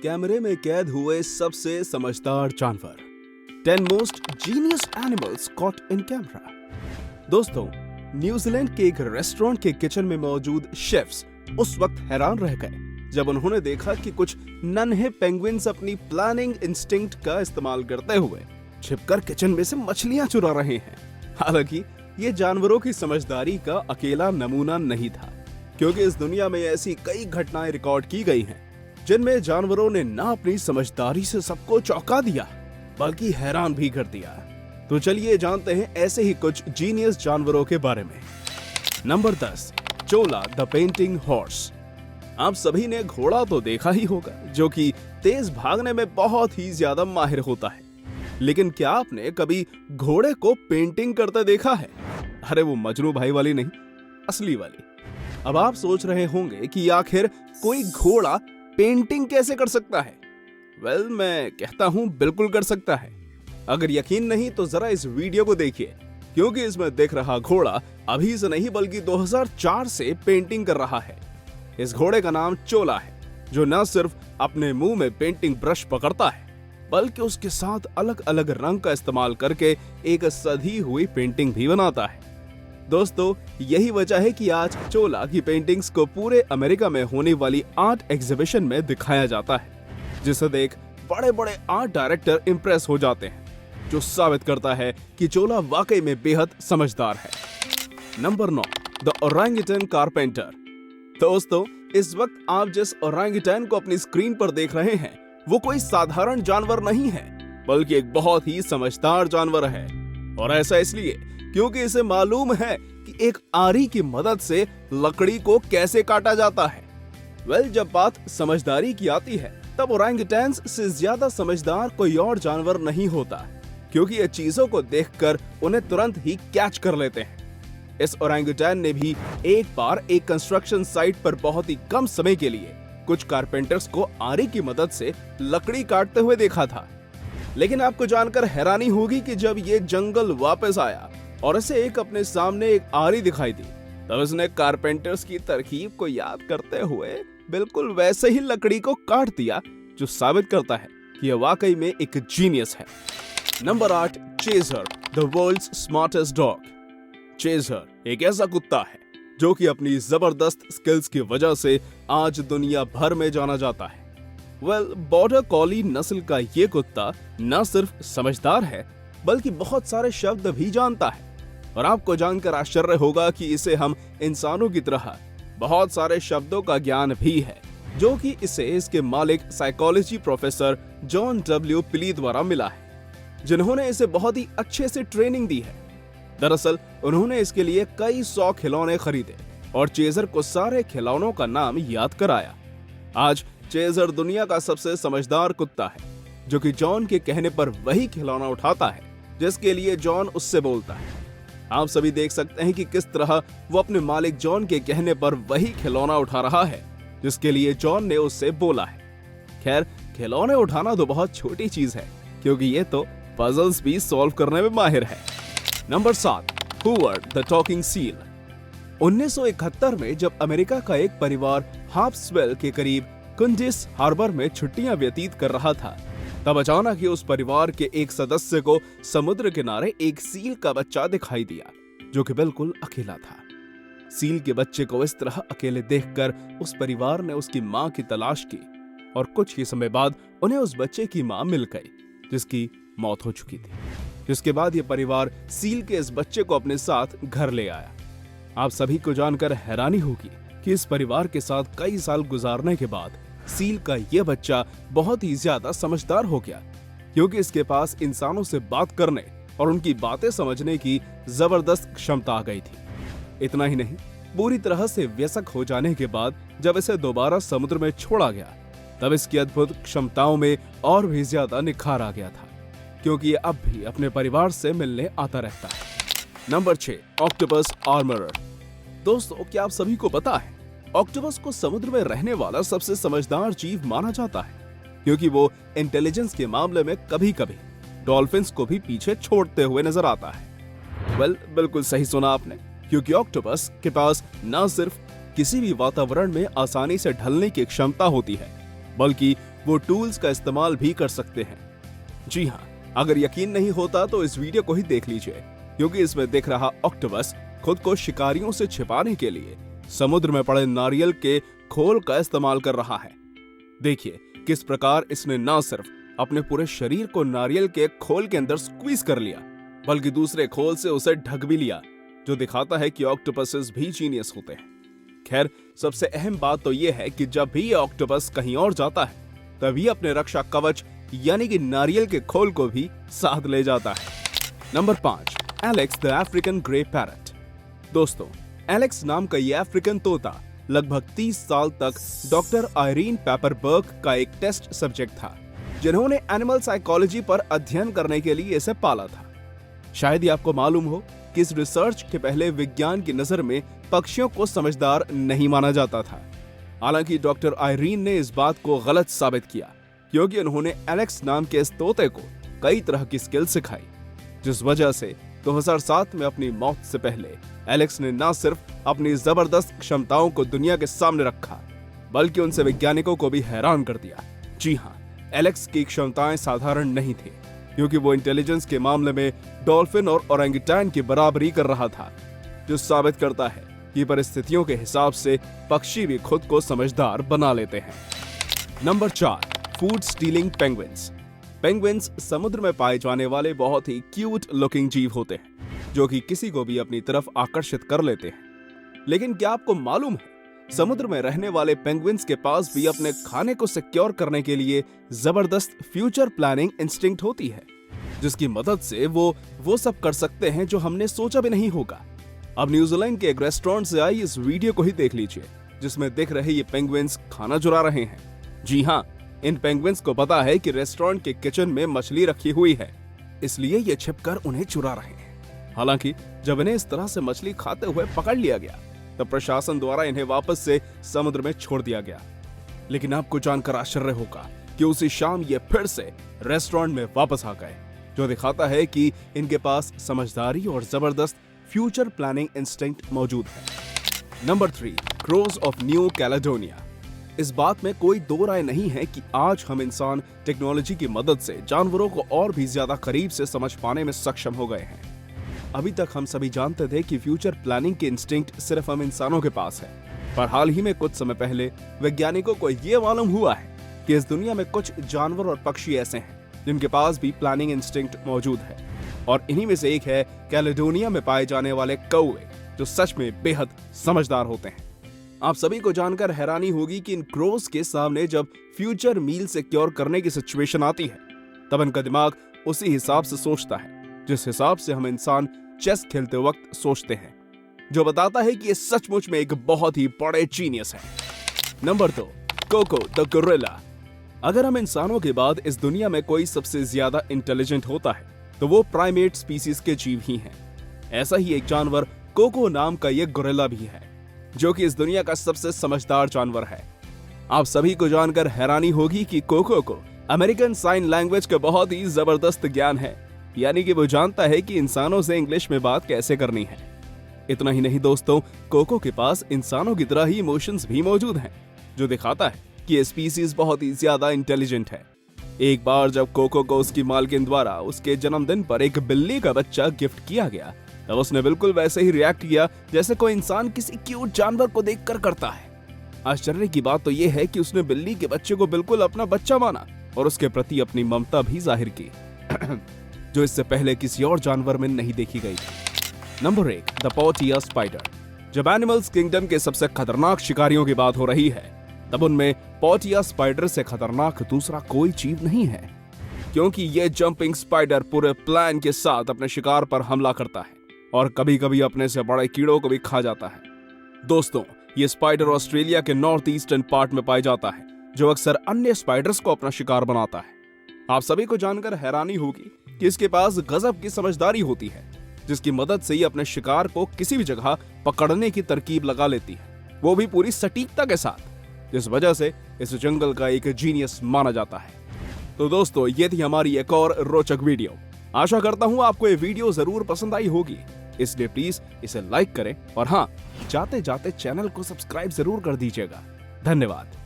कैमरे में कैद हुए सबसे समझदार जानवर, 10 most genius animals caught in camera. दोस्तों, न्यूजीलैंड के एक रेस्टोरेंट के किचन में मौजूद शेफ्स उस वक्त हैरान रह गए जब उन्होंने देखा कि कुछ नन्हे पेंगुइन्स अपनी प्लानिंग इंस्टिंक्ट का इस्तेमाल करते हुए छिपकर किचन में से मछलियां चुरा रहे हैं। हालांकि ये जानवरों की समझदारी का अकेला नमूना नहीं था, क्योंकि इस दुनिया में ऐसी कई घटनाएं रिकॉर्ड की गई हैं जिनमें जानवरों ने न अपनी समझदारी से सबको चौंका दिया बल्कि हैरान भी कर दिया। तो चलिए जानते हैं ऐसे ही कुछ जीनियस जानवरों के बारे में। Number 10, Chola the painting horse. आप सभी ने घोड़ा तो देखा ही होगा, जो कि तेज भागने में बहुत ही ज्यादा माहिर होता है। लेकिन क्या आपने कभी घोड़े को पेंटिंग करते देखा है? अरे वो मजनू भाई वाली नहीं, असली वाली। अब आप सोच रहे होंगे कि आखिर कोई घोड़ा पेंटिंग कैसे कर सकता है? वेल, मैं कहता हूं बिल्कुल कर सकता है। अगर यकीन नहीं तो जरा इस वीडियो को देखिए, क्योंकि इसमें दिख रहा घोड़ा अभी से नहीं बल्कि 2004 से पेंटिंग कर रहा है। इस घोड़े का नाम चोला है, जो न सिर्फ अपने मुंह में पेंटिंग ब्रश पकड़ता है बल्कि उसके साथ अलग अलग रंग का इस्तेमाल करके एक सधी हुई पेंटिंग भी बनाता है। दोस्तों, यही वजह है कि आज चोला की पेंटिंग्स को पूरे अमेरिका में होने वाली आर्ट एग्जीबिशन में दिखाया जाता है, जिसे देख बड़े बड़े आर्ट डायरेक्टर इंप्रेस हो जाते हैं, जो साबित करता है कि चोला वाकई में बेहद समझदार है। Number 9, the orangutan carpenter. दोस्तों, इस वक्त आप जिस ओरांगुटान को अपनी स्क्रीन पर देख रहे हैं वो कोई साधारण जानवर नहीं है, बल्कि एक बहुत ही समझदार जानवर है। और ऐसा इसलिए क्योंकि इसे मालूम है कि एक आरी की मदद से लकड़ी को कैसे काटा जाता है। वेल, जब बात समझदारी की आती है तब ओरांगुटान्स से ज्यादा समझदार कोई और जानवर नहीं होता, क्योंकि ये चीजों को देखकर उन्हें तुरंत ही कैच कर लेते हैं। इस ओरांगुटान ने भी एक बार एक कंस्ट्रक्शन साइट पर बहुत ही कम समय के लिए कुछ कारपेंटर्स को आरी की मदद से लकड़ी काटते हुए देखा था। लेकिन आपको जानकर हैरानी होगी कि जब ये जंगल वापस आया और इसे अपने सामने एक आरी दिखाई दी, तब इसने कारपेंटर्स की तरकीब को याद करते हुए बिल्कुल वैसे ही लकड़ी को काट दिया, जो साबित करता है कि यह वाकई में एक जीनियस है। Number 8, Chaser the world's smartest dog. Chaser एक ऐसा कुत्ता है जो कि अपनी जबरदस्त स्किल्स की वजह से आज दुनिया भर में जाना जाता है। वेल, बॉर्डर कॉली नस्ल का ये कुत्ता न सिर्फ समझदार है बल्कि बहुत सारे शब्द भी जानता है। और आपको जानकर आश्चर्य होगा कि इसे हम इंसानों की तरह बहुत सारे शब्दों का ज्ञान भी है, जो कि इसे इसके मालिक साइकोलॉजी प्रोफेसर जॉन डब्ल्यू पिली द्वारा मिला है, जिन्होंने इसे बहुत ही अच्छे से ट्रेनिंग दी है। दरअसल उन्होंने इसके लिए कई 100 खिलौने खरीदे और चेजर को सारे खिलौनों का नाम याद कराया। आज चेजर दुनिया का सबसे समझदार कुत्ता है, जो कि जॉन के कहने पर वही खिलौना उठाता है जिसके लिए जॉन उससे बोलता है। आप सभी देख सकते हैं कि किस तरह वो अपने मालिक जॉन के कहने पर वही खिलौना उठा रहा है जिसके लिए जॉन ने उससे बोला है। खैर, खिलौने उठाना तो बहुत छोटी चीज है, क्योंकि ये तो पजल्स भी सॉल्व करने में माहिर है। Number 7, Hoover the talking seal. 1971 में जब अमेरिका का एक परिवार हार्पस्वेल के करीब कुंडिस हार्बर में छुट्टियां व्यतीत कर रहा था, तब अचानक ही उस परिवार के एक सदस्य को समुद्र किनारे एक सील का बच्चा दिखाई दिया, जो कि बिल्कुल अकेला था। सील के बच्चे को इस तरह अकेले देखकर उस परिवार ने उसकी मां की तलाश की और कुछ ही समय बाद उन्हें उस बच्चे की मां मिल गई, जिसकी मौत हो चुकी थी। जिसके बाद ये परिवार सील के इस बच्चे को अपने साथ घर ले आया। आप सभी को जानकर हैरानी होगी कि इस परिवार के साथ कई साल गुजारने के बाद सील का यह बच्चा बहुत ही ज्यादा समझदार हो गया, क्योंकि इसके पास इंसानों से बात करने और उनकी बातें समझने की जबरदस्त क्षमता आ गई थी। इतना ही नहीं, पूरी तरह से वयस्क हो जाने के बाद जब इसे दोबारा समुद्र में छोड़ा गया, तब इसकी अद्भुत क्षमताओं में और भी ज्यादा निखार आ गया था, क्योंकि ये अब भी अपने परिवार से मिलने आता रहता है। Number 6, octopus armourer. दोस्तों, क्या आप सभी को पता है ऑक्टोपस को समुद्र में रहने वाला सबसे समझदार जीव माना जाता है, क्योंकि वो इंटेलिजेंस के मामले में कभी कभी डॉल्फिन्स को भी पीछे छोड़ते हुए नजर आता है। वेल, बिल्कुल सही सुना आपने, क्योंकि ऑक्टोपस के पास न सिर्फ किसी भी वातावरण में आसानी से ढलने की क्षमता होती है, बल्कि वो टूल्स का इस्तेमाल भी कर सकते हैं। जी हाँ, अगर यकीन नहीं होता तो इस वीडियो को ही देख लीजिए, क्योंकि इसमें दिख रहा ऑक्टोपस खुद को शिकारियों से छिपाने के लिए समुद्र में पड़े नारियल के खोल का इस्तेमाल कर रहा है। देखिए किस प्रकार इसने न सिर्फ अपने पूरे शरीर को नारियल के खोल के अंदर स्क्वीज कर लिया, बल्कि दूसरे खोल से उसे ढक भी लिया, जो दिखाता है कि ऑक्टोपसेस भी जीनियस होते हैं। खैर, सबसे अहम बात तो यह है कि जब भी ये ऑक्टोपस कहीं और जाता है, तभी अपने रक्षा कवच यानी कि नारियल के खोल को भी साथ ले जाता है। Number 5, Alex the African grey parrot. दोस्तों, एलेक्स नाम का ये अफ्रीकन तोता लगभग 30 साल तक डॉक्टर आयरीन पेपरबर्ग का एक टेस्ट सब्जेक्ट था, जिन्होंने एनिमल साइकोलॉजी पर अध्ययन करने के लिए इसे पाला था। शायद ही आपको मालूम हो कि इस रिसर्च के पहले विज्ञान की नजर में पक्षियों को समझदार नहीं माना जाता था। हालांकि डॉक्टर आयरीन ने इस बात को गलत साबित किया, क्योंकि उन्होंने एलेक्स नाम के इस तोते को कई तरह की स्किल सिखाई, जिस वजह से 2007 में अपनी मौत से पहले एलेक्स ने न सिर्फ अपनी जबरदस्त क्षमताओं को दुनिया के सामने रखा, बल्कि उनसे वैज्ञानिकों को भी हैरान कर दिया। जी हाँ, एलेक्स की क्षमताएं साधारण नहीं थी, क्योंकि वो इंटेलिजेंस के मामले में डॉल्फिन और ओरेंगुटान की बराबरी कर रहा था, जो साबित करता है कि परिस्थितियों के हिसाब से पक्षी भी खुद को समझदार बना लेते हैं। Number 4, food stealing penguins. Penguins समुद्र में पाए जाने वाले बहुत ही क्यूट लुकिंग जीव होते हैं, जो कि किसी को भी अपनी तरफ आकर्षित कर लेते हैं। लेकिन क्या आपको मालूम है, समुद्र में रहने वाले पेंगुइन्स के पास भी अपने खाने को सिक्योर करने के लिए जबरदस्त फ्यूचर प्लानिंग इंस्टिंक्ट होती है, जिसकी मदद से वो सब कर सकते हैं जो हमने सोचा भी नहीं होगा। अब न्यूजीलैंड के एक रेस्टोरेंट से आई इस वीडियो को ही देख लीजिए, जिसमें दिख रहे ये पेंगुइन्स खाना चुरा रहे हैं। जी हाँ, इन पेंगुइन्स को पता है कि रेस्टोरेंट के किचन में मछली रखी हुई है, इसलिए ये छिपकर उन्हें चुरा रहे हैं। हालांकि जब इन्हें इस तरह से मछली खाते हुए पकड़ लिया गया, तब प्रशासन द्वारा इन्हें वापस से समुद्र में छोड़ दिया गया। लेकिन आपको जानकर आश्चर्य होगा कि उसी शाम ये फिर से रेस्टोरेंट में वापस आ गए, जो दिखाता है कि इनके पास समझदारी और जबरदस्त फ्यूचर प्लानिंग इंस्टिंक्ट मौजूद है। Number 3, crows of New Caledonia. इस बात में कोई दो राय नहीं है कि आज हम इंसान टेक्नोलॉजी की मदद से जानवरों को और भी ज्यादा करीब से समझ पाने में सक्षम हो गए हैं। अभी तक हम सभी जानते थे कि फ्यूचर प्लानिंग के इंस्टिंक्ट सिर्फ हम इंसानों के पास है, पर हाल ही में कुछ समय पहले वैज्ञानिकों को यह मालूम हुआ है कि इस दुनिया में कुछ जानवर और पक्षी ऐसे हैं जिनके पास भी प्लानिंग इंस्टिंक्ट मौजूद है, और इन्हीं में से एक है कैलेडोनिया में पाए जाने वाले कौवे, जो सच में बेहद समझदार होते हैं। आप सभी को जानकर हैरानी होगी कि इन क्रोज के सामने जब फ्यूचर मील सिक्योर करने की सिचुएशन आती है, तब इनका दिमाग उसी हिसाब से सोचता है जिस हिसाब से हम इंसान चेस खेलते वक्त सोचते हैं, जो बताता है कि ये सचमुच में एक बहुत ही बड़े जीनियस है। Number 2, Koko the gorilla. अगर हम इंसानों के बाद इस दुनिया में कोई सबसे ज्यादा इंटेलिजेंट होता है, तो वो प्राइमेट स्पीसीज के जीव ही हैं। ऐसा ही एक जानवर कोको नाम का ये गोरिल्ला भी है, जो कि इस दुनिया का सबसे समझदार जानवर है। आप सभी को जानकर हैरानी होगी कि कोको को अमेरिकन साइन लैंग्वेज का बहुत ही जबरदस्त ज्ञान है, यानी कि वो जानता है कि इंसानों से इंग्लिश में बात कैसे करनी है। इतना ही नहीं दोस्तों, कोको के पास इंसानों की तरह ही इमोशंस भी मौजूद हैं, जो दिखाता है कि ये स्पीसीज बहुत ही ज्यादा इंटेलिजेंट है। एक बार जब कोको को उसकी मालकिन द्वारा उसके जन्मदिन पर एक बिल्ली का बच्चा गिफ्ट किया गया, तब उसने बिल्कुल वैसे ही रिएक्ट किया जैसे कोई इंसान किसी क्यूट जानवर को देखकर करता है। आश्चर्य की बात तो यह है कि उसने बिल्ली के बच्चे को बिल्कुल अपना बच्चा माना और उसके प्रति अपनी ममता भी जाहिर की, जो इससे पहले किसी और जानवर में नहीं देखी गई थी। Number 1, the Portia spider. जब एनिमल्स किंगडम के सबसे खतरनाक शिकारियों की बात हो रही है, तब उनमें पोर्टिया स्पाइडर से खतरनाक दूसरा कोई जीव नहीं है, क्योंकि ये जंपिंग स्पाइडर पूरे प्लान के साथ अपने शिकार पर हमला करता है और कभी कभी अपने से बड़े कीड़ों को भी खा जाता है। दोस्तों, ये स्पाइडर ऑस्ट्रेलिया के नॉर्थ ईस्टर्न पार्ट में पाया जाता है, जो अक्सर अन्य स्पाइडर्स को अपना शिकार बनाता है। आप सभी को जानकर हैरानी होगी कि इसके पास गजब की समझदारी होती है, जिसकी मदद से ये अपने शिकार को किसी भी जगह पकड़ने की तरकीब लगा लेती है, वो भी पूरी सटीकता के साथ, जिस वजह से इस जंगल का एक जीनियस माना जाता है। तो दोस्तों, ये थी हमारी एक और रोचक वीडियो। आशा करता हूँ आपको ये वीडियो जरूर पसंद आई होगी, इसलिए प्लीज इसे लाइक करें और हाँ, जाते जाते चैनल को सब्सक्राइब जरूर कर दीजिएगा। धन्यवाद।